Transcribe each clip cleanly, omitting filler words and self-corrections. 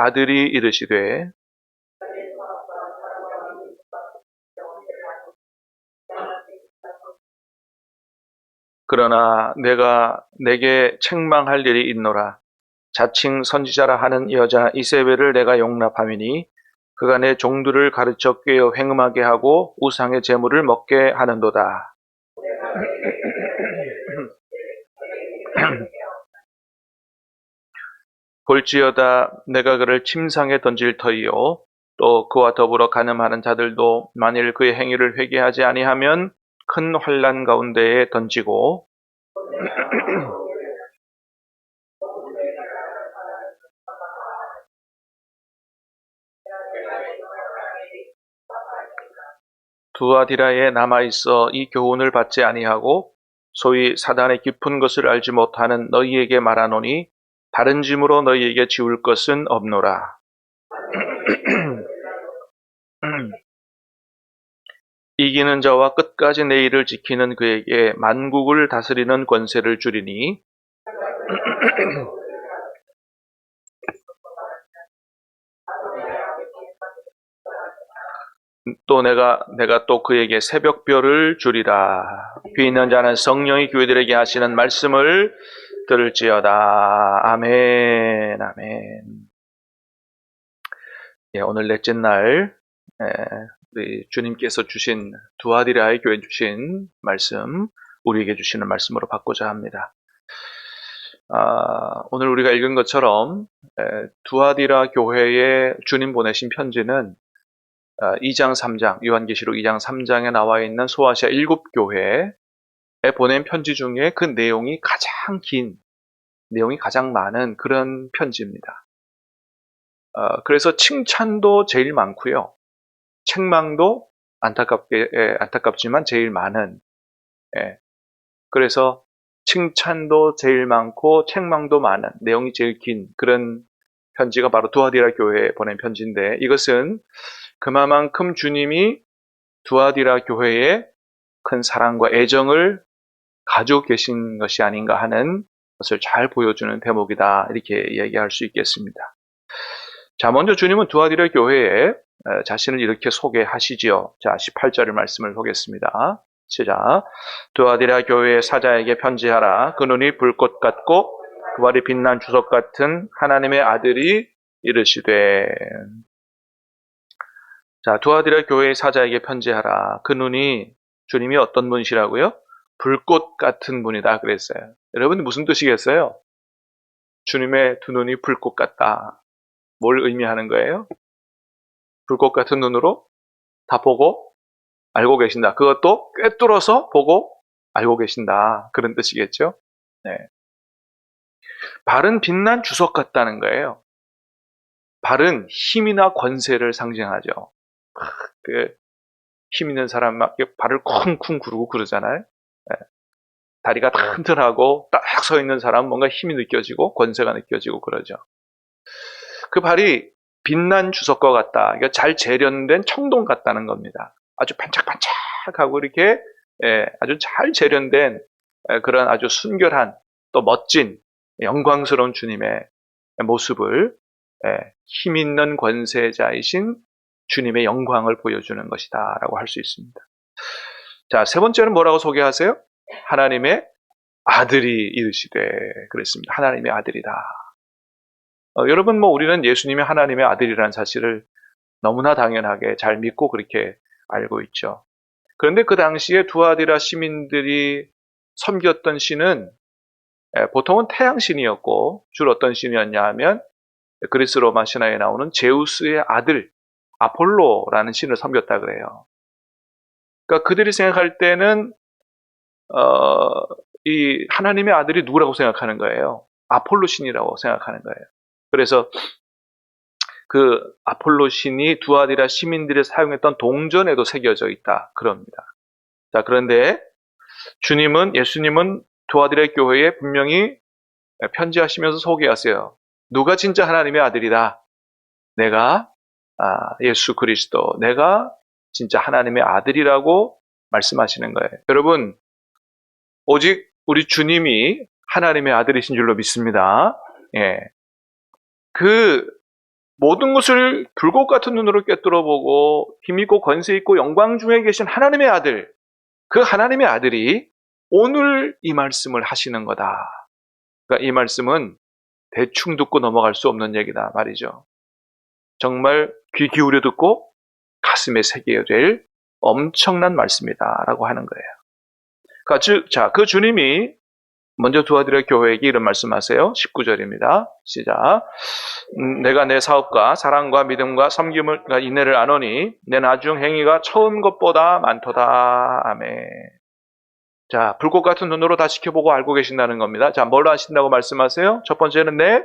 아들이 이르시되 그러나 내가 내게 책망할 일이 있노라. 자칭 선지자라 하는 여자 이세벨을 내가 용납하미니 그가 내 종들을 가르쳐 꾀어 행음하게 하고 우상의 제물을 먹게 하는도다. 볼지어다 내가 그를 침상에 던질 터이요 또 그와 더불어 간음하는 자들도 만일 그의 행위를 회개하지 아니하면 큰 환난 가운데에 던지고 두아디라에 남아있어 이 교훈을 받지 아니하고 소위 사단의 깊은 것을 알지 못하는 너희에게 말하노니 다른 짐으로 너희에게 지울 것은 없노라. 이기는 자와 끝까지 내 일을 지키는 그에게 만국을 다스리는 권세를 주리니 또 내가 또 그에게 새벽별을 주리라. 귀 있는 자는 성령이 교회들에게 하시는 말씀을 들을지어다. 아멘, 아멘. 예, 오늘 넷째 날 우리 주님께서 주신 두아디라의 교회 주신 말씀, 우리에게 주시는 말씀으로 받고자 합니다. 오늘 우리가 읽은 것처럼 두아디라 교회에 주님 보내신 편지는 2장 3장, 요한계시록 2장 3장에 나와 있는 소아시아 7교회에 보낸 편지 중에 그 내용이 가장 긴, 내용이 가장 많은 그런 편지입니다. 그래서 칭찬도 제일 많고요. 책망도 안타깝지만 제일 많은, 그래서 칭찬도 제일 많고 책망도 많은, 내용이 제일 긴 그런 편지가 바로 두아디라 교회에 보낸 편지인데, 이것은 그만큼 주님이 두아디라 교회에 큰 사랑과 애정을 가지고 계신 것이 아닌가 하는 것을 잘 보여주는 대목이다, 이렇게 이야기할 수 있겠습니다. 자, 먼저 주님은 두아디라 교회에 자신을 이렇게 소개하시지요. 자, 18절의 말씀을 보겠습니다. 시작. 두아디라 교회의 사자에게 편지하라. 그 눈이 불꽃 같고 그 발이 빛난 주석 같은 하나님의 아들이 이르시되. 자, 두아디라 교회의 사자에게 편지하라. 그 눈이, 주님이 어떤 분이시라고요? 불꽃 같은 분이다 그랬어요. 여러분, 무슨 뜻이겠어요? 주님의 두 눈이 불꽃 같다. 뭘 의미하는 거예요? 불꽃 같은 눈으로 다 보고 알고 계신다. 그것도 꿰뚫어서 보고 알고 계신다. 그런 뜻이겠죠? 네. 발은 빛난 주석 같다는 거예요. 발은 힘이나 권세를 상징하죠. 힘 있는 사람 막 발을 쿵쿵 구르고 그러잖아요. 네. 다리가 튼튼하고 딱 서 있는 사람은 뭔가 힘이 느껴지고 권세가 느껴지고 그러죠. 그 발이 빛난 주석과 같다. 그러니까 잘 재련된 청동 같다는 겁니다. 아주 반짝반짝하고 이렇게 아주 잘 재련된 그런 아주 순결한 또 멋진 영광스러운 주님의 모습을 힘 있는 권세자이신 주님의 영광을 보여주는 것이다 라고 할 수 있습니다. 자, 세 번째는 뭐라고 소개하세요? 하나님의 아들이 이르시되 그랬습니다. 하나님의 아들이다. 여러분, 우리는 예수님이 하나님의 아들이라는 사실을 너무나 당연하게 잘 믿고 그렇게 알고 있죠. 그런데 그 당시에 두아디라 시민들이 섬겼던 신은 보통은 태양신이었고, 주로 어떤 신이었냐 하면 그리스 로마 신화에 나오는 제우스의 아들 아폴로라는 신을 섬겼다 그래요. 그러니까 그들이 생각할 때는 이 하나님의 아들이 누구라고 생각하는 거예요? 아폴로 신이라고 생각하는 거예요. 그래서 그 아폴로 신이 두아디라 시민들이 사용했던 동전에도 새겨져 있다 그럽니다. 자, 그런데 예수님은 두아디라 교회에 분명히 편지하시면서 소개하세요. 누가 진짜 하나님의 아들이다. 내가 예수 그리스도, 내가 진짜 하나님의 아들이라고 말씀하시는 거예요. 여러분, 오직 우리 주님이 하나님의 아들이신 줄로 믿습니다. 예. 그 모든 것을 불꽃 같은 눈으로 꿰뚫어보고 힘있고 권세있고 영광 중에 계신 하나님의 아들, 그 하나님의 아들이 오늘 이 말씀을 하시는 거다. 그러니까 이 말씀은 대충 듣고 넘어갈 수 없는 얘기다 말이죠. 정말 귀 기울여 듣고 가슴에 새겨야 될 엄청난 말씀이다라고 하는 거예요. 그 주님이 먼저 두아디라 교회에게 이런 말씀하세요. 19절입니다. 시작. 내가 내 사업과 사랑과 믿음과 섬김을 인내를 아노니 내 나중 행위가 처음 것보다 많도다. 아멘. 자, 불꽃 같은 눈으로 다 지켜보고 알고 계신다는 겁니다. 자, 뭘 아신다고 말씀하세요? 첫 번째는 내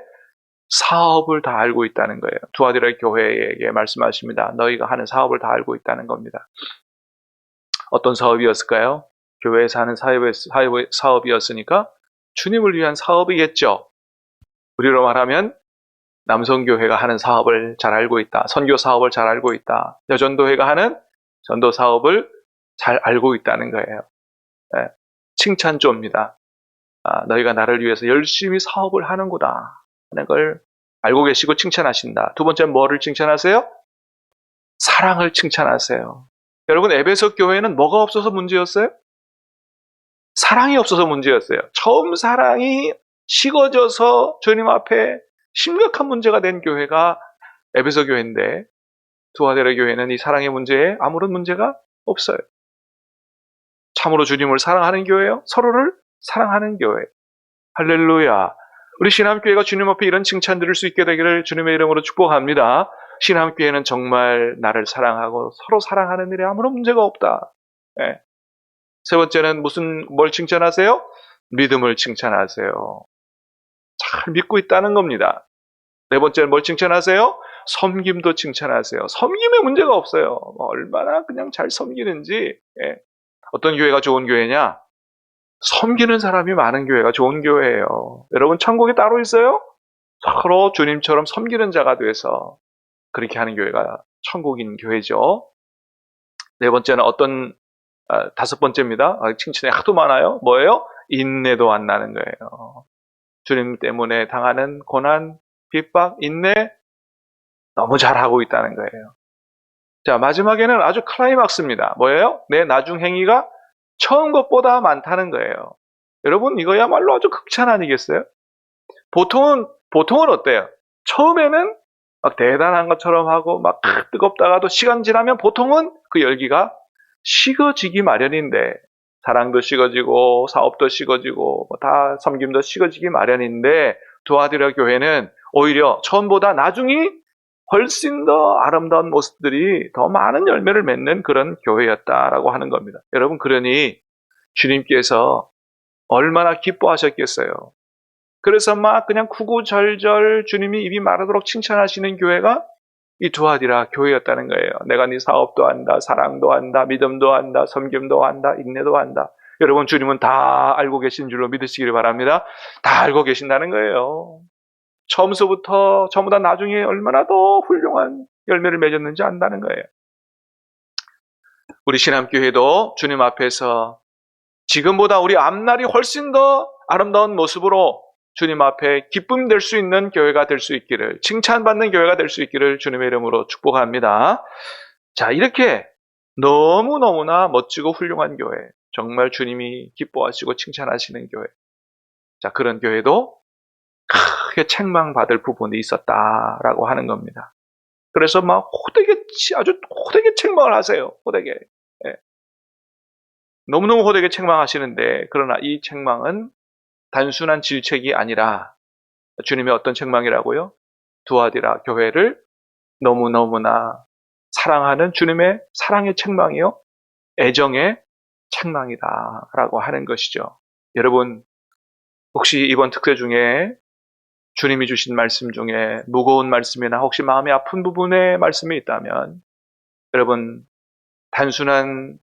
사업을 다 알고 있다는 거예요. 두아디라 교회에게 말씀하십니다. 너희가 하는 사업을 다 알고 있다는 겁니다. 어떤 사업이었을까요? 교회에서 하는 사업이었으니까 주님을 위한 사업이겠죠. 우리로 말하면 남성교회가 하는 사업을 잘 알고 있다. 선교 사업을 잘 알고 있다. 여전도회가 하는 전도 사업을 잘 알고 있다는 거예요. 네, 칭찬조입니다. 너희가 나를 위해서 열심히 사업을 하는구나 하는 걸 알고 계시고 칭찬하신다. 두 번째는 뭐를 칭찬하세요? 사랑을 칭찬하세요. 여러분, 에베소 교회는 뭐가 없어서 문제였어요? 사랑이 없어서 문제였어요. 처음 사랑이 식어져서 주님 앞에 심각한 문제가 된 교회가 에베소 교회인데 두아디라 교회는 이 사랑의 문제에 아무런 문제가 없어요. 참으로 주님을 사랑하는 교회요. 서로를 사랑하는 교회. 할렐루야. 우리 신함교회가 주님 앞에 이런 칭찬 드릴 수 있게 되기를 주님의 이름으로 축복합니다. 신함교회는 정말 나를 사랑하고 서로 사랑하는 일에 아무런 문제가 없다. 네. 세 번째는 뭘 칭찬하세요? 믿음을 칭찬하세요. 잘 믿고 있다는 겁니다. 네 번째는 뭘 칭찬하세요? 섬김도 칭찬하세요. 섬김에 문제가 없어요. 얼마나 그냥 잘 섬기는지. 예. 어떤 교회가 좋은 교회냐? 섬기는 사람이 많은 교회가 좋은 교회예요. 여러분, 천국이 따로 있어요? 서로 주님처럼 섬기는 자가 돼서 그렇게 하는 교회가 천국인 교회죠. 네 번째는 다섯 번째입니다. 칭찬이 하도 많아요. 뭐예요? 인내도 안 나는 거예요. 주님 때문에 당하는 고난, 핍박, 인내 너무 잘하고 있다는 거예요. 자, 마지막에는 아주 클라이막스입니다. 뭐예요? 내 나중 행위가 처음 것보다 많다는 거예요. 여러분, 이거야말로 아주 극찬 아니겠어요? 보통은 어때요? 처음에는 막 대단한 것처럼 하고 막 뜨겁다가도 시간 지나면 보통은 그 열기가 식어지기 마련인데, 사랑도 식어지고 사업도 식어지고 다 섬김도 식어지기 마련인데, 두아디라 교회는 오히려 처음보다 나중이 훨씬 더 아름다운 모습들이 더 많은 열매를 맺는 그런 교회였다라고 하는 겁니다. 여러분, 그러니 주님께서 얼마나 기뻐하셨겠어요. 그래서 막 그냥 구구절절 주님이 입이 마르도록 칭찬하시는 교회가 이 두아디라 교회였다는 거예요. 내가 네 사업도 한다, 사랑도 한다, 믿음도 한다, 섬김도 한다, 인내도 한다. 여러분, 주님은 다 알고 계신 줄로 믿으시기를 바랍니다. 다 알고 계신다는 거예요. 처음서부터 전부 다 나중에 얼마나 더 훌륭한 열매를 맺었는지 안다는 거예요. 우리 신함교회도 주님 앞에서 지금보다 우리 앞날이 훨씬 더 아름다운 모습으로 주님 앞에 기쁨 될 수 있는 교회가 될 수 있기를, 칭찬받는 교회가 될 수 있기를 주님의 이름으로 축복합니다. 자, 이렇게 너무너무나 멋지고 훌륭한 교회, 정말 주님이 기뻐하시고 칭찬하시는 교회. 자, 그런 교회도 크게 책망받을 부분이 있었다라고 하는 겁니다. 그래서 막 아주 호되게 책망을 하세요. 호되게. 예. 너무너무 호되게 책망하시는데, 그러나 이 책망은 단순한 질책이 아니라 주님의 어떤 책망이라고요? 두아디라 교회를 너무너무나 사랑하는 주님의 사랑의 책망이요, 애정의 책망이다라고 하는 것이죠. 여러분, 혹시 이번 특세 중에 주님이 주신 말씀 중에 무거운 말씀이나 혹시 마음이 아픈 부분의 말씀이 있다면, 여러분, 단순한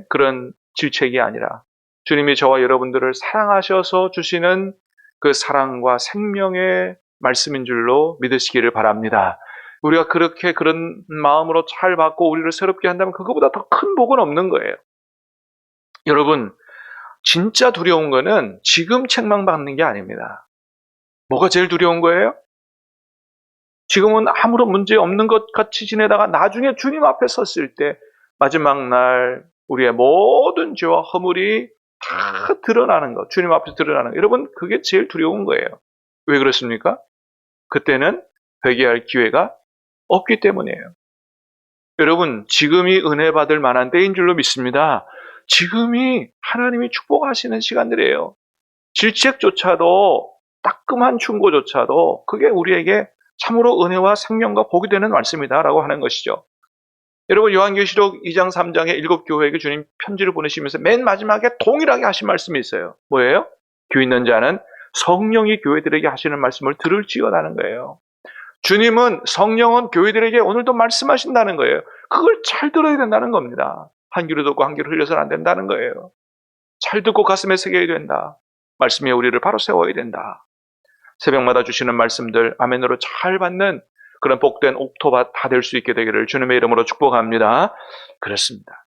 그런 질책이 아니라 주님이 저와 여러분들을 사랑하셔서 주시는 그 사랑과 생명의 말씀인 줄로 믿으시기를 바랍니다. 우리가 그렇게 그런 마음으로 잘 받고 우리를 새롭게 한다면 그거보다 더 큰 복은 없는 거예요. 여러분, 진짜 두려운 거는 지금 책망받는 게 아닙니다. 뭐가 제일 두려운 거예요? 지금은 아무런 문제 없는 것 같이 지내다가 나중에 주님 앞에 섰을 때 마지막 날 우리의 모든 죄와 허물이 다 드러나는 것, 주님 앞에서 드러나는 것. 여러분, 그게 제일 두려운 거예요. 왜 그렇습니까? 그때는 회개할 기회가 없기 때문이에요. 여러분, 지금이 은혜 받을 만한 때인 줄로 믿습니다. 지금이 하나님이 축복하시는 시간들이에요. 질책조차도, 따끔한 충고조차도 그게 우리에게 참으로 은혜와 생명과 복이 되는 말씀이다라고 하는 것이죠. 여러분, 요한계시록 2장 3장에 7교회에게 주님 편지를 보내시면서 맨 마지막에 동일하게 하신 말씀이 있어요. 뭐예요? 귀 있는 자는 성령이 교회들에게 하시는 말씀을 들을지어다는 거예요. 주님은, 성령은 교회들에게 오늘도 말씀하신다는 거예요. 그걸 잘 들어야 된다는 겁니다. 한 귀로 듣고 한 귀로 흘려서는 안 된다는 거예요. 잘 듣고 가슴에 새겨야 된다. 말씀이 우리를 바로 세워야 된다. 새벽마다 주시는 말씀들 아멘으로 잘 받는 그런 복된 옥토밭 다 될 수 있게 되기를 주님의 이름으로 축복합니다. 그렇습니다.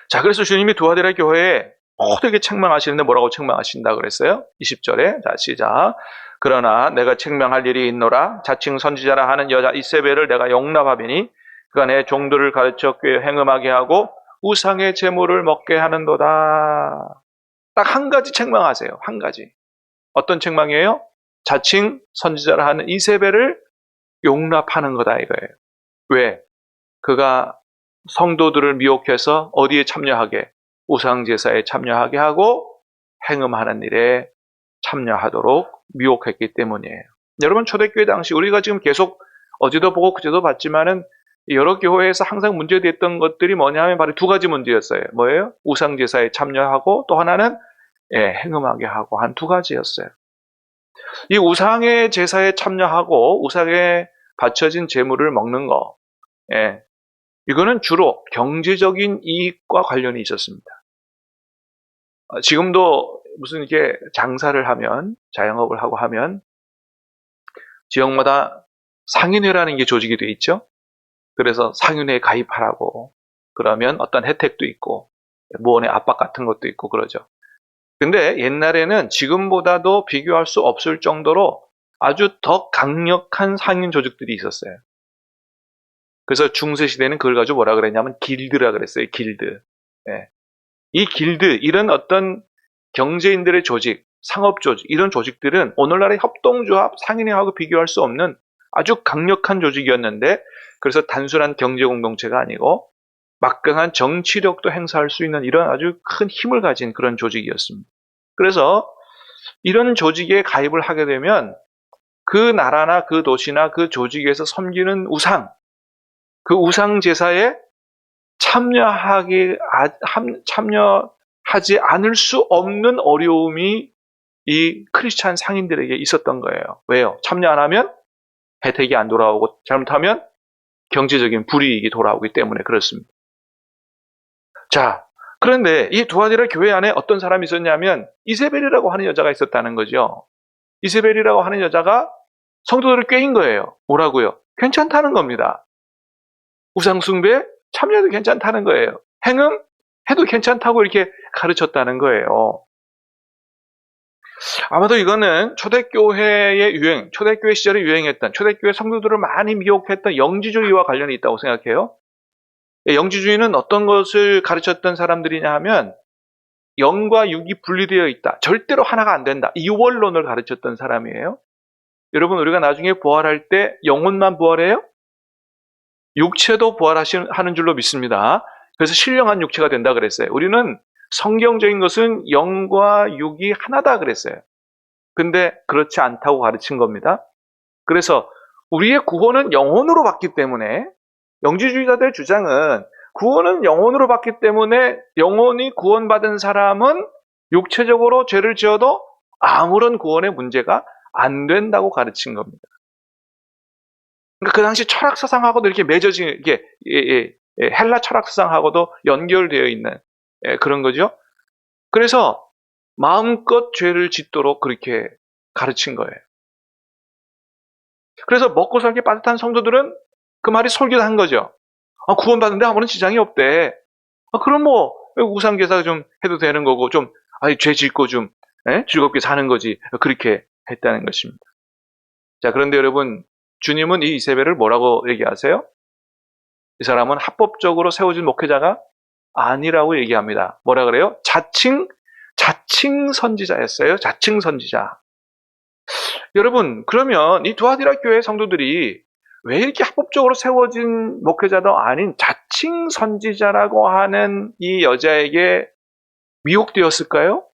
자, 그래서 주님이 두아디라 교회에 모두에게 책망하시는데 뭐라고 책망하신다 그랬어요? 20절에 자, 시작. 그러나 내가 책망할 일이 있노라. 자칭 선지자라 하는 여자 이세벨을 내가 용납하비니 그가 내 종들을 가르쳐 꽤 행음하게 하고 우상의 제물을 먹게 하는도다. 딱 한 가지 책망하세요. 한 가지. 어떤 책망이에요? 자칭 선지자라 하는 이세벨을 용납하는 거다 이거예요. 왜? 그가 성도들을 미혹해서 어디에 참여하게? 우상제사에 참여하게 하고 행음하는 일에 참여하도록 미혹했기 때문이에요. 여러분, 초대교회 당시 우리가 지금 계속 어제도 보고 그제도 봤지만은 여러 교회에서 항상 문제됐던 것들이 뭐냐 하면 바로 두 가지 문제였어요. 뭐예요? 우상제사에 참여하고 또 하나는 행음하게 하고 한 두 가지였어요. 이 우상의 제사에 참여하고 우상에 바쳐진 제물을 먹는 거, 이거는 주로 경제적인 이익과 관련이 있었습니다. 지금도 무슨 이게 장사를 하면, 자영업을 하고 하면 지역마다 상인회라는 게 조직이 돼 있죠. 그래서 상인회에 가입하라고 그러면 어떤 혜택도 있고 무언의 압박 같은 것도 있고 그러죠. 근데 옛날에는 지금보다도 비교할 수 없을 정도로 아주 더 강력한 상인 조직들이 있었어요. 그래서 중세시대는 그걸 가지고 뭐라 그랬냐면 길드라 그랬어요. 길드. 이 길드, 이런 어떤 경제인들의 조직, 상업 조직, 이런 조직들은 오늘날의 협동조합, 상인회하고 비교할 수 없는 아주 강력한 조직이었는데, 그래서 단순한 경제 공동체가 아니고 막강한 정치력도 행사할 수 있는 이런 아주 큰 힘을 가진 그런 조직이었습니다. 그래서 이런 조직에 가입을 하게 되면 그 나라나 그 도시나 그 조직에서 섬기는 우상, 그 우상 제사에 참여하지 않을 수 없는 어려움이 이 크리스찬 상인들에게 있었던 거예요. 왜요? 참여 안 하면 혜택이 안 돌아오고 잘못하면 경제적인 불이익이 돌아오기 때문에 그렇습니다. 자, 그런데 이 두아디라 교회 안에 어떤 사람이 있었냐면 이세벨이라고 하는 여자가 있었다는 거죠. 이세벨이라고 하는 여자가 성도들을 꾀인 거예요. 뭐라고요? 괜찮다는 겁니다. 우상숭배 참여해도 괜찮다는 거예요. 행음 해도 괜찮다고 이렇게 가르쳤다는 거예요. 아마도 이거는 초대교회의 유행, 초대교회 시절에 유행했던, 초대교회 성도들을 많이 미혹했던 영지주의와 관련이 있다고 생각해요. 영지주의는 어떤 것을 가르쳤던 사람들이냐 하면 영과 육이 분리되어 있다. 절대로 하나가 안 된다. 이원론을 가르쳤던 사람이에요. 여러분, 우리가 나중에 부활할 때 영혼만 부활해요? 육체도 부활하는 줄로 믿습니다. 그래서 신령한 육체가 된다 그랬어요. 우리는 성경적인 것은 영과 육이 하나다 그랬어요. 근데 그렇지 않다고 가르친 겁니다. 그래서 우리의 구원은 영혼으로 받기 때문에, 영지주의자들의 주장은 구원은 영혼으로 받기 때문에 영혼이 구원받은 사람은 육체적으로 죄를 지어도 아무런 구원의 문제가 안 된다고 가르친 겁니다. 그러니까 그 당시 철학 사상하고도 이렇게 맺어진, 이게 헬라 철학 사상하고도 연결되어 있는 그런 거죠. 그래서 마음껏 죄를 짓도록 그렇게 가르친 거예요. 그래서 먹고 살기 빠듯한 성도들은 그 말이 솔깃한 거죠. 구원받는데 아무런 지장이 없대. 그럼 뭐 우상제사 좀 해도 되는 거고 좀 죄 짓고 좀 즐겁게 사는 거지. 그렇게 했다는 것입니다. 자, 그런데 여러분, 주님은 이 이세벨을 뭐라고 얘기하세요? 이 사람은 합법적으로 세워진 목회자가 아니라고 얘기합니다. 뭐라 그래요? 자칭 선지자였어요. 자칭 선지자. 여러분, 그러면 이 두아디라 교회 성도들이 왜 이렇게 합법적으로 세워진 목회자도 아닌 자칭 선지자라고 하는 이 여자에게 미혹되었을까요?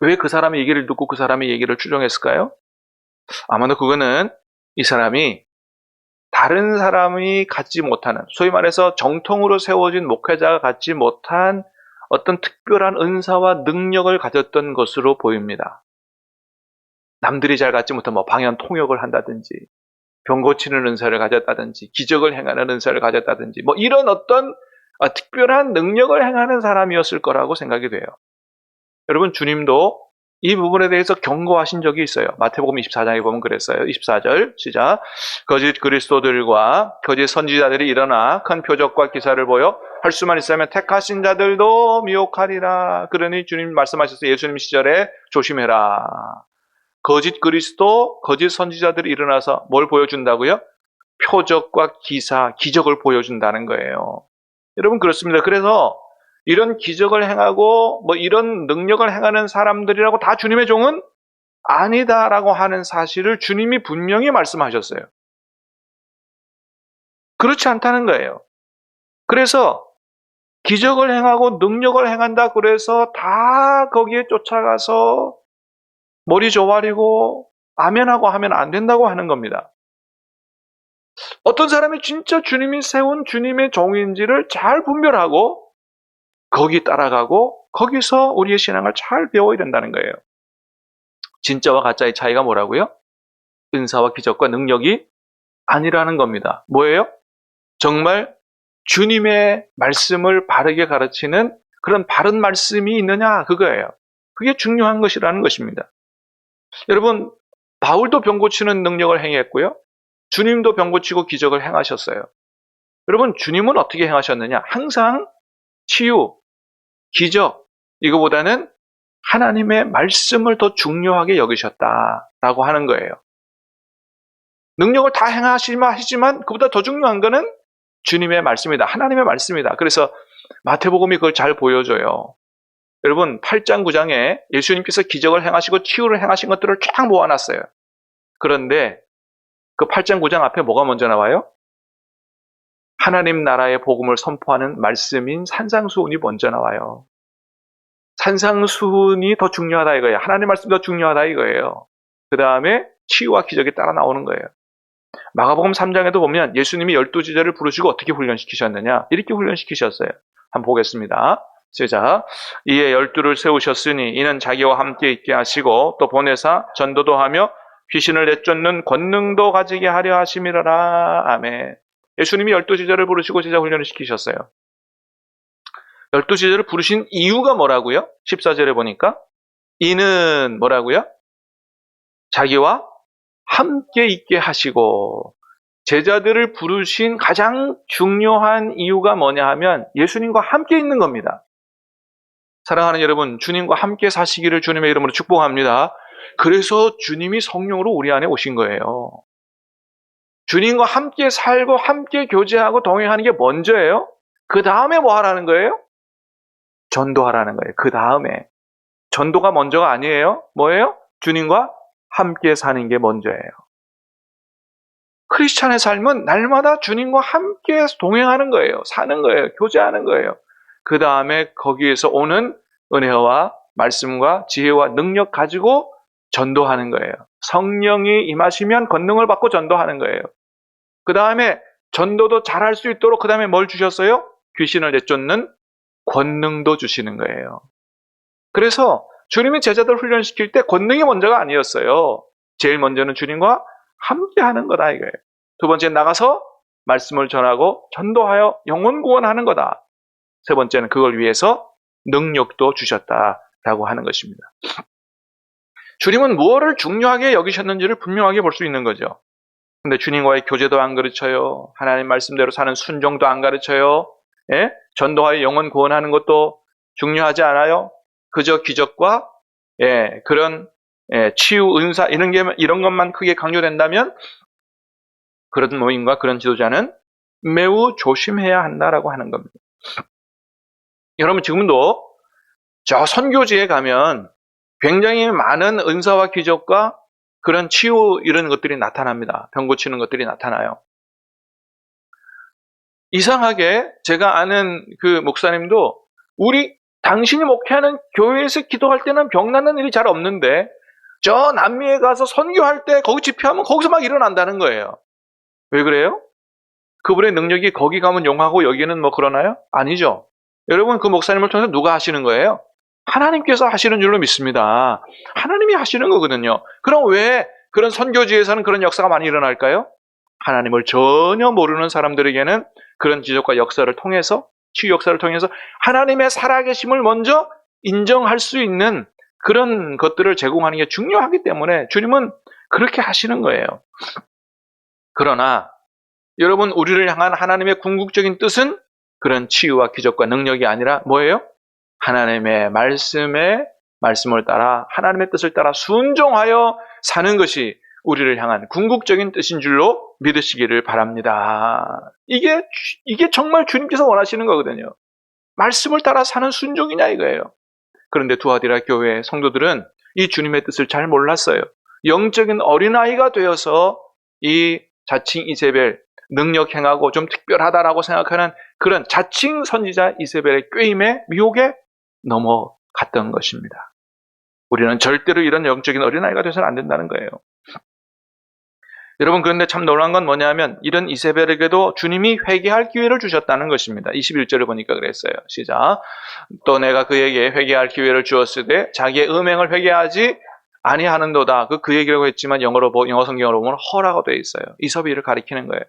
왜 그 사람의 얘기를 듣고 그 사람의 얘기를 추종했을까요? 아마도 그거는 이 사람이 다른 사람이 갖지 못하는, 소위 말해서 정통으로 세워진 목회자가 갖지 못한 어떤 특별한 은사와 능력을 가졌던 것으로 보입니다. 남들이 잘 갖지 못한 방연 통역을 한다든지, 병 고치는 은사를 가졌다든지, 기적을 행하는 은사를 가졌다든지, 이런 어떤 특별한 능력을 행하는 사람이었을 거라고 생각이 돼요. 여러분, 주님도 이 부분에 대해서 경고하신 적이 있어요. 마태복음 24장에 보면 그랬어요. 24절 시작. 거짓 그리스도들과 거짓 선지자들이 일어나 큰 표적과 기사를 보여 할 수만 있으면 택하신 자들도 미혹하리라. 그러니 주님 말씀하셨어요. 예수님 시절에 조심해라. 거짓 그리스도, 거짓 선지자들이 일어나서 뭘 보여준다고요? 표적과 기사, 기적을 보여준다는 거예요. 여러분, 그렇습니다. 그래서 이런 기적을 행하고 이런 능력을 행하는 사람들이라고 다 주님의 종은 아니다라고 하는 사실을 주님이 분명히 말씀하셨어요. 그렇지 않다는 거예요. 그래서 기적을 행하고 능력을 행한다 그래서 다 거기에 쫓아가서 머리 조아리고 아멘하고 하면 안 된다고 하는 겁니다. 어떤 사람이 진짜 주님이 세운 주님의 종인지를 잘 분별하고 거기 따라가고 거기서 우리의 신앙을 잘 배워야 된다는 거예요. 진짜와 가짜의 차이가 뭐라고요? 은사와 기적과 능력이 아니라는 겁니다. 뭐예요? 정말 주님의 말씀을 바르게 가르치는 그런 바른 말씀이 있느냐, 그거예요. 그게 중요한 것이라는 것입니다. 여러분, 바울도 병 고치는 능력을 행했고요. 주님도 병 고치고 기적을 행하셨어요. 여러분, 주님은 어떻게 행하셨느냐? 항상 치유, 기적, 이거보다는 하나님의 말씀을 더 중요하게 여기셨다라고 하는 거예요. 능력을 다 행하시지만 그보다 더 중요한 거는 주님의 말씀이다. 하나님의 말씀이다. 그래서 마태복음이 그걸 잘 보여줘요. 여러분, 8장 9장에 예수님께서 기적을 행하시고 치유를 행하신 것들을 쫙 모아놨어요. 그런데 그 8장 9장 앞에 뭐가 먼저 나와요? 하나님 나라의 복음을 선포하는 말씀인 산상수훈이 먼저 나와요. 산상수훈이 더 중요하다 이거예요. 하나님 말씀이 더 중요하다 이거예요. 그 다음에 치유와 기적이 따라 나오는 거예요. 마가복음 3장에도 보면 예수님이 12제자를 부르시고 어떻게 훈련시키셨느냐? 이렇게 훈련시키셨어요. 한번 보겠습니다. 시작. 이에 12를 세우셨으니 이는 자기와 함께 있게 하시고 또 보내사 전도도 하며 귀신을 내쫓는 권능도 가지게 하려 하심이라. 아멘. 예수님이 12제자를 부르시고 제자 훈련을 시키셨어요. 12제자를 부르신 이유가 뭐라고요? 14절에 보니까 이는 뭐라고요? 자기와 함께 있게 하시고, 제자들을 부르신 가장 중요한 이유가 뭐냐 하면 예수님과 함께 있는 겁니다. 사랑하는 여러분, 주님과 함께 사시기를 주님의 이름으로 축복합니다. 그래서 주님이 성령으로 우리 안에 오신 거예요. 주님과 함께 살고 함께 교제하고 동행하는 게 먼저예요. 그 다음에 뭐 하라는 거예요? 전도하라는 거예요. 그 다음에. 전도가 먼저가 아니에요. 뭐예요? 주님과 함께 사는 게 먼저예요. 크리스찬의 삶은 날마다 주님과 함께 동행하는 거예요. 사는 거예요. 교제하는 거예요. 그 다음에 거기에서 오는 은혜와 말씀과 지혜와 능력 가지고 전도하는 거예요. 성령이 임하시면 권능을 받고 전도하는 거예요. 그 다음에 전도도 잘할 수 있도록 그 다음에 뭘 주셨어요? 귀신을 내쫓는 권능도 주시는 거예요. 그래서 주님이 제자들 훈련시킬 때 권능이 먼저가 아니었어요. 제일 먼저는 주님과 함께 하는 거다 이거예요. 두 번째는 나가서 말씀을 전하고 전도하여 영혼 구원하는 거다. 세 번째는 그걸 위해서 능력도 주셨다라고 하는 것입니다. 주님은 무엇을 중요하게 여기셨는지를 분명하게 볼 수 있는 거죠. 근데 주님과의 교제도 안 가르쳐요. 하나님 말씀대로 사는 순종도 안 가르쳐요. 예? 전도하여 영혼 구원하는 것도 중요하지 않아요. 그저 기적과 그런 치유, 은사 이런 것만 크게 강조된다면 그런 모임과 그런 지도자는 매우 조심해야 한다라고 하는 겁니다. 여러분 지금도 저 선교지에 가면 굉장히 많은 은사와 기적과 그런 치유 이런 것들이 나타납니다. 병 고치는 것들이 나타나요. 이상하게 제가 아는 그 목사님도 당신이 목회하는 교회에서 기도할 때는 병 낫는 일이 잘 없는데 저 남미에 가서 선교할 때 거기 집회하면 거기서 막 일어난다는 거예요. 왜 그래요? 그분의 능력이 거기 가면 용하고 여기는 뭐 그러나요? 아니죠. 여러분 그 목사님을 통해서 누가 하시는 거예요? 하나님께서 하시는 줄로 믿습니다. 하나님이 하시는 거거든요. 그럼 왜 그런 선교지에서는 그런 역사가 많이 일어날까요? 하나님을 전혀 모르는 사람들에게는 그런 기적과 역사를 통해서, 치유 역사를 통해서 하나님의 살아계심을 먼저 인정할 수 있는 그런 것들을 제공하는 게 중요하기 때문에 주님은 그렇게 하시는 거예요. 그러나 여러분 우리를 향한 하나님의 궁극적인 뜻은 그런 치유와 기적과 능력이 아니라 뭐예요? 하나님의 말씀을 따라 하나님의 뜻을 따라 순종하여 사는 것이 우리를 향한 궁극적인 뜻인 줄로 믿으시기를 바랍니다. 이게 정말 주님께서 원하시는 거거든요. 말씀을 따라 사는 순종이냐 이거예요. 그런데 두아디라 교회 성도들은 이 주님의 뜻을 잘 몰랐어요. 영적인 어린아이가 되어서 이 자칭 이세벨, 능력 행하고 좀 특별하다라고 생각하는 그런 자칭 선지자 이세벨의 꾀임에 미혹에 넘어갔던 것입니다. 우리는 절대로 이런 영적인 어린아이가 돼서는 안 된다는 거예요. 여러분 그런데 참 놀라운 건 뭐냐면 이런 이세벨에게도 주님이 회개할 기회를 주셨다는 것입니다. 21절을 보니까 그랬어요. 시작. 또 내가 그에게 회개할 기회를 주었으되 자기의 음행을 회개하지 아니하는도다. 그 얘기라고 했지만 영어 성경으로 보면 허라고 되어 있어요. 이세벨을 가리키는 거예요.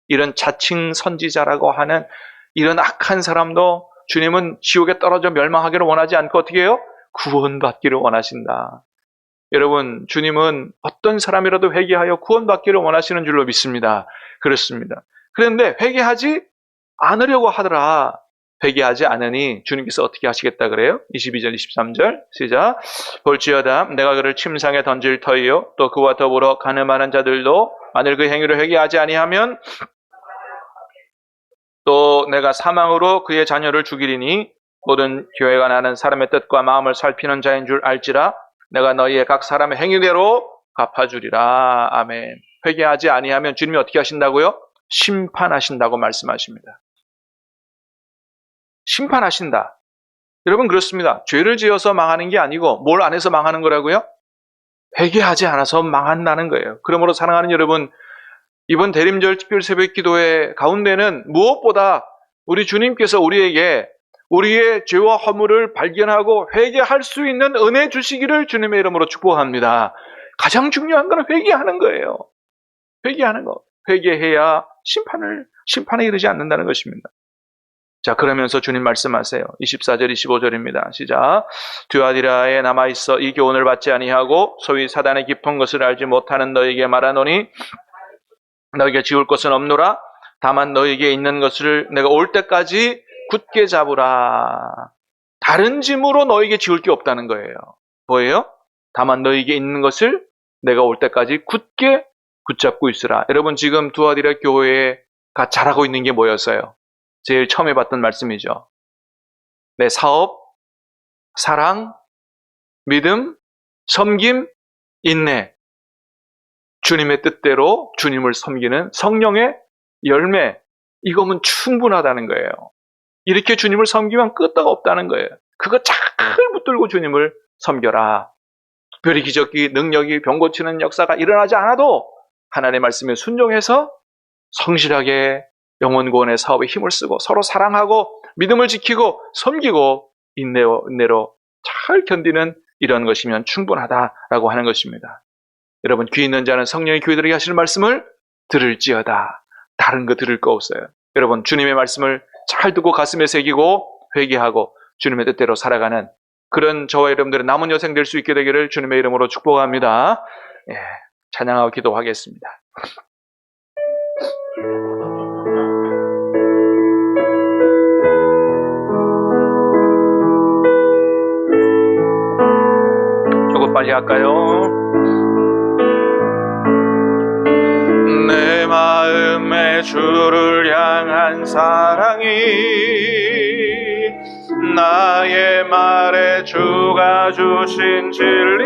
이런 자칭 선지자라고 하는 이런 악한 사람도 주님은 지옥에 떨어져 멸망하기를 원하지 않고 어떻게 해요? 구원받기를 원하신다. 여러분 주님은 어떤 사람이라도 회개하여 구원받기를 원하시는 줄로 믿습니다. 그렇습니다. 그런데 회개하지 않으려고 하더라. 회개하지 않으니 주님께서 어떻게 하시겠다 그래요? 22절 23절 시작. 볼지어다 내가 그를 침상에 던질 터이요 또 그와 더불어 가늠하는 자들도 만일 그 행위를 회개하지 아니하면 또 내가 사망으로 그의 자녀를 죽이리니 모든 교회가 나는 사람의 뜻과 마음을 살피는 자인 줄 알지라. 내가 너희의 각 사람의 행위대로 갚아주리라. 아멘. 회개하지 아니하면 주님이 어떻게 하신다고요? 심판하신다고 말씀하십니다. 심판하신다. 여러분 그렇습니다. 죄를 지어서 망하는 게 아니고 뭘 안 해서 망하는 거라고요? 회개하지 않아서 망한다는 거예요. 그러므로 사랑하는 여러분, 이번 대림절 특별 새벽 기도회 가운데는 무엇보다 우리 주님께서 우리에게 우리의 죄와 허물을 발견하고 회개할 수 있는 은혜 주시기를 주님의 이름으로 축복합니다. 가장 중요한 건 회개하는 거예요. 회개하는 거. 회개해야 심판에 이르지 않는다는 것입니다. 자, 그러면서 주님 말씀하세요. 24절, 25절입니다. 시작. 두아디라에 남아있어 이 교훈을 받지 아니하고 소위 사단의 깊은 것을 알지 못하는 너에게 말하노니 너에게 지울 것은 없노라. 다만 너에게 있는 것을 내가 올 때까지 굳게 잡으라. 다른 짐으로 너에게 지울 게 없다는 거예요. 뭐예요? 다만 너에게 있는 것을 내가 올 때까지 굳게 붙잡고 있으라. 여러분 지금 두아디라 교회가 잘하고 있는 게 뭐였어요? 제일 처음 해봤던 말씀이죠. 내 사업, 사랑, 믿음, 섬김, 인내. 주님의 뜻대로 주님을 섬기는 성령의 열매. 이거면 충분하다는 거예요. 이렇게 주님을 섬기면 끄떡 없다는 거예요. 그거 잘 붙들고 주님을 섬겨라. 특별히 기적이, 능력이, 병 고치는 역사가 일어나지 않아도 하나님의 말씀에 순종해서 성실하게 영혼 구원의 사업에 힘을 쓰고 서로 사랑하고 믿음을 지키고 섬기고 인내로 잘 견디는 이런 것이면 충분하다라고 하는 것입니다. 여러분 귀 있는 자는 성령의 교회들에게 하시는 말씀을 들을지어다. 다른 거 들을 거 없어요. 여러분 주님의 말씀을 잘 듣고 가슴에 새기고 회개하고 주님의 뜻대로 살아가는 그런 저와 여러분들의 남은 여생 될 수 있게 되기를 주님의 이름으로 축복합니다. 예, 찬양하고 기도하겠습니다. 조금 빨리 할까요? 내 말 주를 향한 사랑이 나의 말에 주가 주신 진리